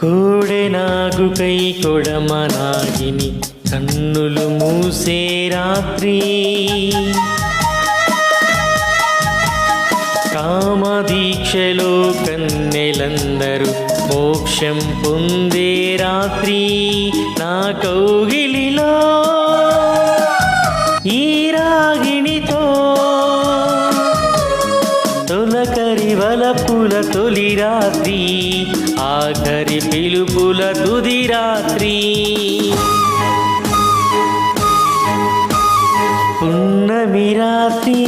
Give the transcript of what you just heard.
కోడెనాగుకై కొడమనాగిని కన్నులు మూసే రాత్రి, కామదీక్షలో కన్నెలందరూ మోక్షం పొందే రాత్రి, నా కౌగిలిలో ఈ రాగిణితో తొలకరి వలపుల తొలి రాత్రి, ఆఖరి పిలుపుల తుది రాత్రి, పున్నమి రాత్రి.